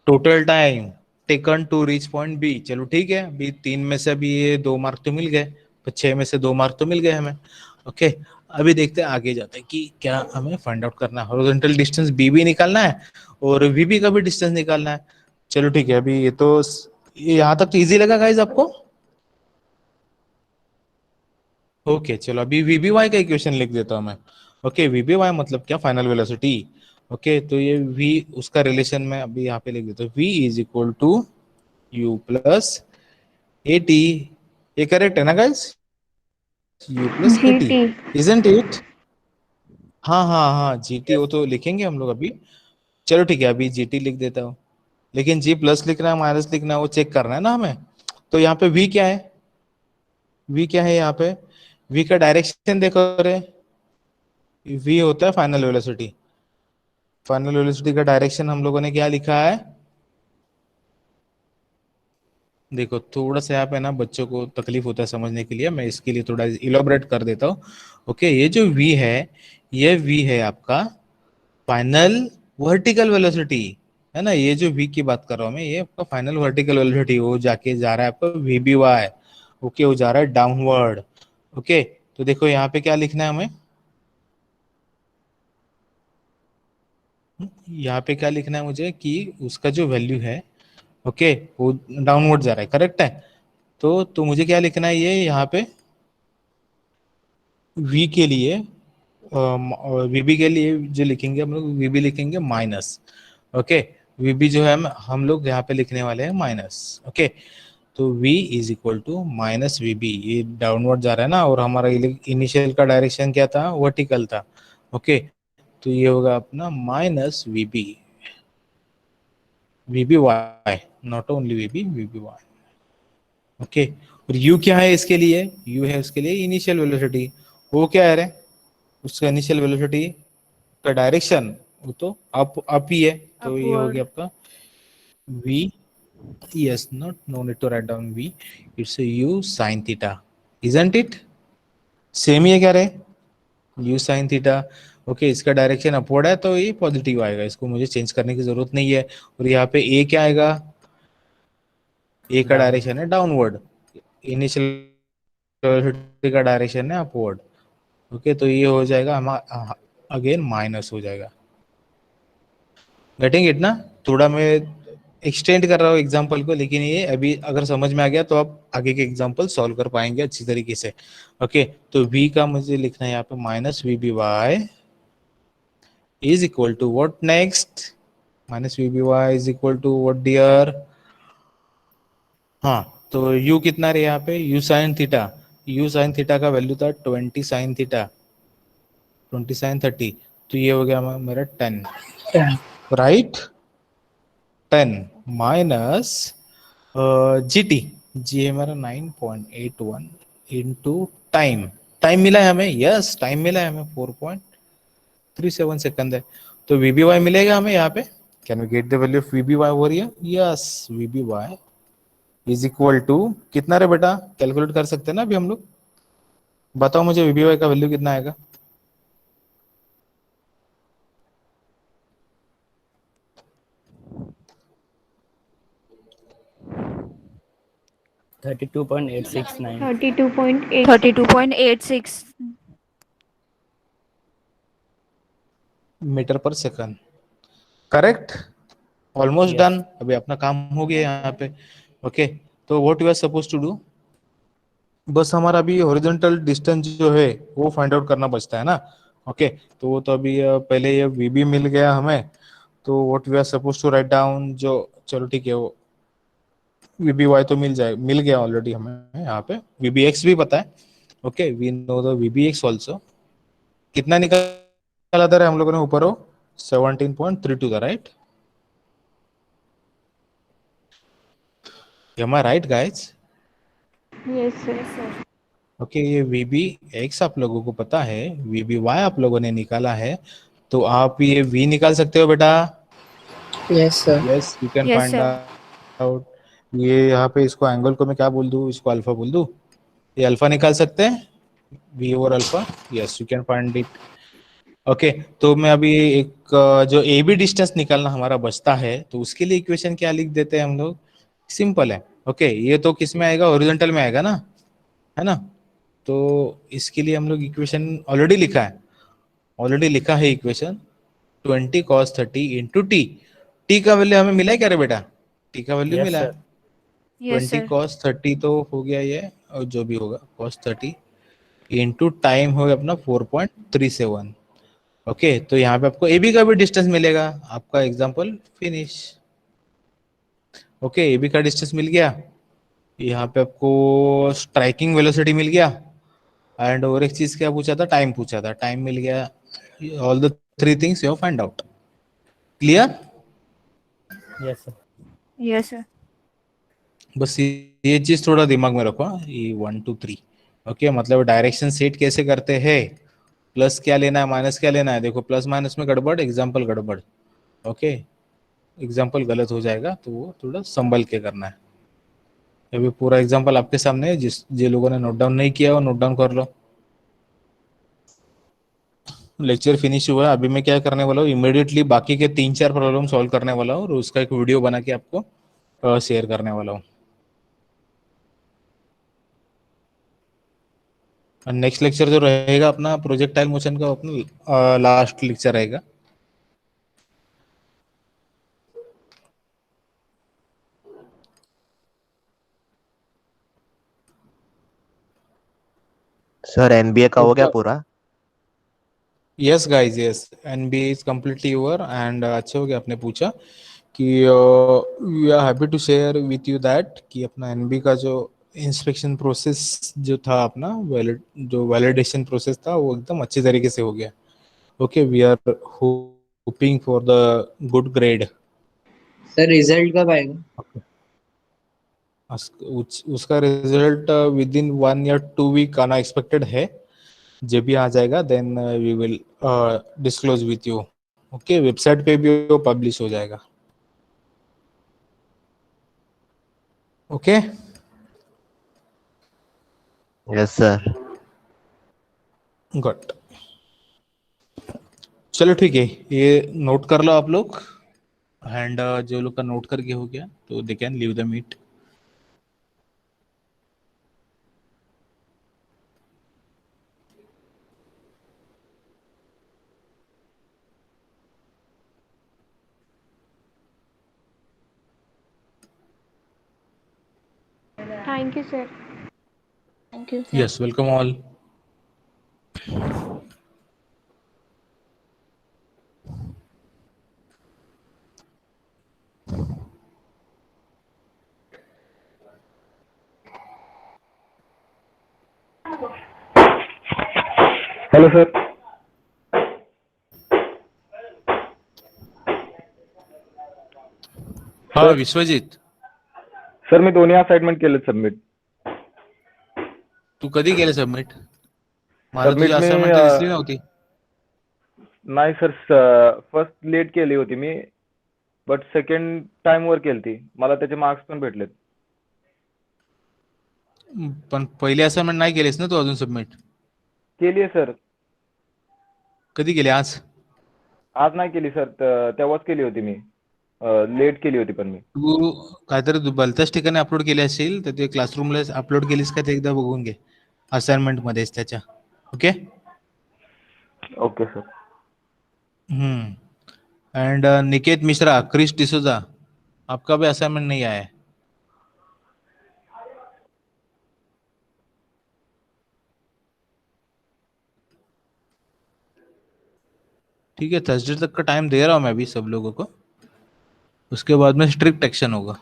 total time taken to reach point b. चलो ठीक है, अभी 3 में से अभी ये 2 मार्क तो मिल गए, तो 6 में से 2 मार्क तो मिल गए हमें। ओके, अभी देखते हैं आगे जाते हैं कि क्या हमें फाइंड आउट करना है। हॉरिजॉन्टल डिस्टेंस बी भी निकालना है और वी का भी डिस्टेंस निकालना है। चलो ठीक है, अभी ये तो यहाँ तक तो इजी लगा गाइस आपको। ओके चलो, अभी वी बी वाई का इक्वेशन लिख देता हूं मैं। ओके, वी बी वाई मतलब क्या, फाइनल वेलोसिटी। ओके, तो ये v उसका रिलेशन में अभी यहाँ पे लिख देता हूँ, v is equal to u plus a t. ये करेक्ट है ना guys, u plus a t, g t. Isn't it? हाँ हाँ हाँ, जी टी वो तो लिखेंगे हम लोग अभी। चलो ठीक है, अभी जी टी लिख देता हूँ, लेकिन जी प्लस लिखना है माइनस लिखना है वो चेक करना है ना हमें। तो यहाँ पे v क्या है, v क्या है यहाँ पे, v का डायरेक्शन देखो रे, v होता है फाइनल वेलोसिटी। फाइनल वेलोसिटी का डायरेक्शन हम लोगों ने क्या लिखा है, देखो थोड़ा सा यहाँ पे ना बच्चों को तकलीफ होता है समझने के लिए, मैं इसके लिए थोड़ा इलोबरेट कर देता हूँ। ओके, ये जो v है, ये v है आपका फाइनल वर्टिकल वेलोसिटी, है ना। ये जो v की बात कर रहा हूँ मैं, ये आपका फाइनल वर्टिकल वेलोसिटी, वो जाके जा रहा है आपका वी बी वाई। ओके, वो जा रहा है डाउनवर्ड। ओके, तो देखो यहाँ पे क्या लिखना है हमें, यहाँ पे क्या लिखना है मुझे कि उसका जो वैल्यू है, ओके, वो डाउनवर्ड जा रहा है, करेक्ट है। तो मुझे क्या लिखना है, ये यहाँ पे v के लिए, वीबी के लिए जो लिखेंगे हम लोग, वीबी लिखेंगे माइनस, ओके। वीबी जो है हम लोग यहाँ पे लिखने वाले हैं माइनस, ओके। तो v is equal to minus VB, ये डाउनवर्ड जा रहा है ना, और हमारा इनिशियल का डायरेक्शन क्या था, वर्टिकल था, ओके। तो ये होगा अपना minus v b, v b y, not only v b, v b y, okay. और u क्या है इसके लिए, u है उसके लिए इनिशियल वेलोसिटी, वो क्या है रे, उसका इनिशियल वेलोसिटी का डायरेक्शन वो तो अप ही है, तो ये हो Upward. गया आपका v, yes, not no need to write down v, it's a u sin theta, isn't it? Same ही है क्या रे, u sin theta, ओके। इसका डायरेक्शन अपवर्ड है तो ये पॉजिटिव आएगा, इसको मुझे चेंज करने की जरूरत नहीं है। और यहाँ पे a क्या आएगा, a का डायरेक्शन है डाउनवर्ड, इनिशियल वेलोसिटी का डायरेक्शन है अपवर्ड, ओके। तो ये हो जाएगा हमारा अगेन माइनस हो जाएगा, गेटिंग इट ना। थोड़ा मैं एक्सटेंड कर रहा हूँ एग्जांपल को, लेकिन ये अभी अगर समझ में आ गया तो आप आगे के एग्जांपल सॉल्व कर पाएंगे अच्छी तरीके से, ओके। तो v का मुझे लिखना है यहाँ पे minus v B y is equal to what next, minus v B y is equal to what dear, हाँ। तो u कितना रहे यहाँ पे, u sine theta, u sine theta का वैल्यू था 20 साइन थीटा, 20 साइन 30, तो ये हो गया मेरा 10, 10. राइट। 10 माइनस जी टी, जी है मेरा 9.81 इंटू टाइम, टाइम मिला है हमें, यस टाइम मिला है हमें 4.37 सेकंड है। तो वी बी वाई मिलेगा हमें यहाँ पे, can we get the value of v B y over here, yes v B y is equal to कितना रे बेटा, कैलकुलेट कर सकते हैं ना अभी हम लोग, बताओ मुझे वी बी वाई का वैल्यू कितना आएगा। 32.869. 32.8. 32.86. मीटर पर second, correct, almost Yes. Done. अभी अपना काम हो गया यहाँ पे, ओके। तो what you are suppose to do, बस हमारा अभी हॉरिजॉन्टल डिस्टेंस जो है वो फाइंड आउट करना बचता है ना, ओके। तो वो तो अभी पहले ये वीबी मिल गया हमें, तो what we are suppose to write down, जो चलो ठीक है, वो वीबी वाई तो मिल गया ऑलरेडी हमें यहाँ पे, वीबी एक्स भी पता है, okay. We know the v b x also, कितना निकाला था हम लोगों ने ऊपर, हो 17.32 था, right, am I right guys, Yes, sir. Okay. ये वी बी एक्स आप लोगों को पता है, वी बी वाई आप लोगों ने निकाला है, तो आप ये वी निकाल सकते हो बेटा, Yes, sir. Yes you can Yes, find sir. Out. ये यहाँ पे इसको एंगल को मैं क्या बोल दूँ, इसको अल्फा बोल दूँ, ये अल्फा निकाल सकते हैं, v over alpha, yes you can find it, okay. तो मैं अभी एक जो ए बी डिस्टेंस निकालना हमारा बचता है, तो उसके लिए इक्वेशन क्या लिख देते हैं हम लोग, सिंपल है, ओके। ये तो किस में आएगा, ओरिजेंटल में आएगा ना, है ना। तो इसके लिए हम लोग इक्वेशन ऑलरेडी लिखा है equation, 20 cos 30 into T, T का वैल्यू हमें मिला है क्या रे बेटा, टी का वैल्यू Yes, मिला sir. है, Yes, 20 sir. cos 30 तो हो गया ये, और जो भी होगा cos 30 इंटू टाइम हो गया अपना 4.37, ओके। तो यहाँ पे आपको ए बी का भी डिस्टेंस मिलेगा, आपका example finish, okay. A b का डिस्टेंस मिल गया, यहाँ पे आपको स्ट्राइकिंग वेलोसिटी मिल गया, एंड और एक चीज क्या पूछा था, टाइम पूछा था, टाइम मिल गया, all the three things you find out, clear. Yes, sir. Yes, sir. बस ये चीज थोड़ा दिमाग में रखो, ये 1 2 3, ओके। मतलब डायरेक्शन सेट कैसे करते हैं, प्लस क्या लेना है माइनस क्या लेना है, देखो प्लस माइनस में गड़बड़, एग्जाम्पल गड़बड़, ओके। एग्जाम्पल गलत हो जाएगा तो वो थोड़ा संभल के करना है। अभी पूरा एग्जाम्पल आपके सामने है, जिन लोगों ने नोट डाउन नहीं किया वो नोट डाउन कर लो। लेक्चर फिनिश हुआ है, अभी मैं क्या करने वाला हूँ, इमिडिएटली बाकी के 3-4 प्रॉब्लम सॉल्व करने वाला हूँ, और उसका एक वीडियो बना के आपको शेयर करने वाला हूँ। नेक्स्ट लेक्चर जो रहेगा अपना प्रोजेक्टाइल मोशन का, अपना लास्ट लेक्चर रहेगा, सर एनबीए का हो गया पूरा? Yes guys, yes, NBA is completely over and अच्छा हो गया आपने पूछा कि we are happy to share with you that कि अपना एनबी का जो इंस्पेक्शन प्रोसेस जो था अपना जो वैलिडेशन प्रोसेस था वो एकदम अच्छी तरीके से हो गया. Okay, we are hoping for the good grade. Sir result कब आएगा? उसका रिजल्ट विद इन 1 या 2 वीक आना एक्सपेक्टेड है. जब भी आ जाएगा then we will disclose with you. Okay, website पे भी वो पब्लिश हो जाएगा. Okay, yes sir. गुड. चलो ठीक है, ये नोट कर लो आप लोग. एंड जो लोग का नोट करके हो गया तो they can leave the meet. Thank you, sir. Thank you, sir. Yes, welcome all. Hello sir. हा, विश्वजित, सर मी दोन्ही असाइनमेंट केले सबमिट. तू कधी केलं सबमिट? मला सबमिट तुझी मी असाइनमेंट दिसली नव्हती. नाही सर, फर्स्ट लेट केली होती मी, बट सेकंड टाइम वर केलती. मला त्याचे मार्क्स पण भेटलेत. पण पहिली असाइनमेंट नाही केलीस ना तू अजून सबमिट? केली आहे सर. कधी केली? आज? आज नाही केली सर, तेव्हाच केली होती मी. लेट केली होती पण मी. तू काहीतरी भलत्याच ठिकाणी अपलोड केली असेल तर ते क्लासरूमला अपलोड केलीस का ते एकदा बघून घे असाइनमेंट मध्येच त्याच्या. Okay. Okay sir. And Niket Mishra, Krish D'Souza, आपका भी असाइनमेंट नहीं आया है. ठीक है, थर्सडे तक का टाइम दे रहा हूँ मैं भी सब लोगों को. उसके बाद में स्ट्रिक्ट एक्शन होगा.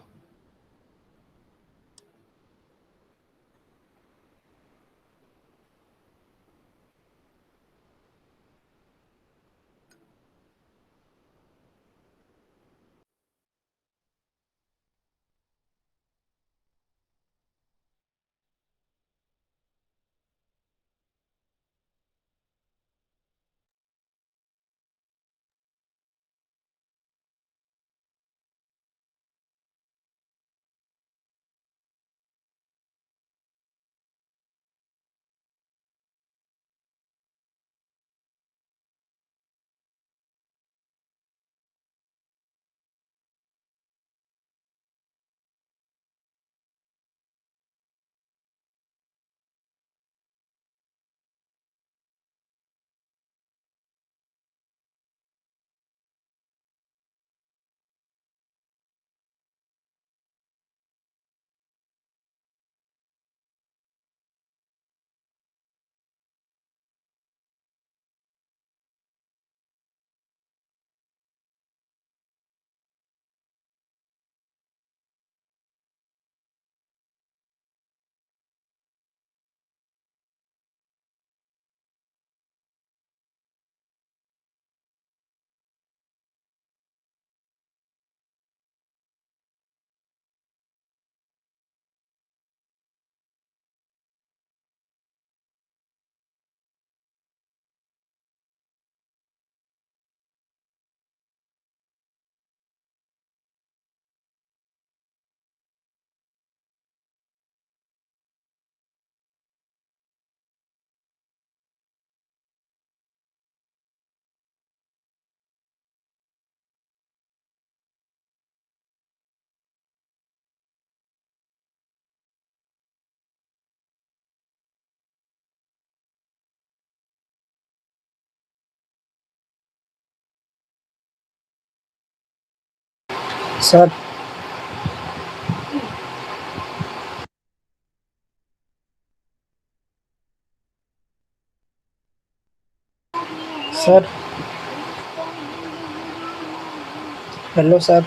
Sir sir hello sir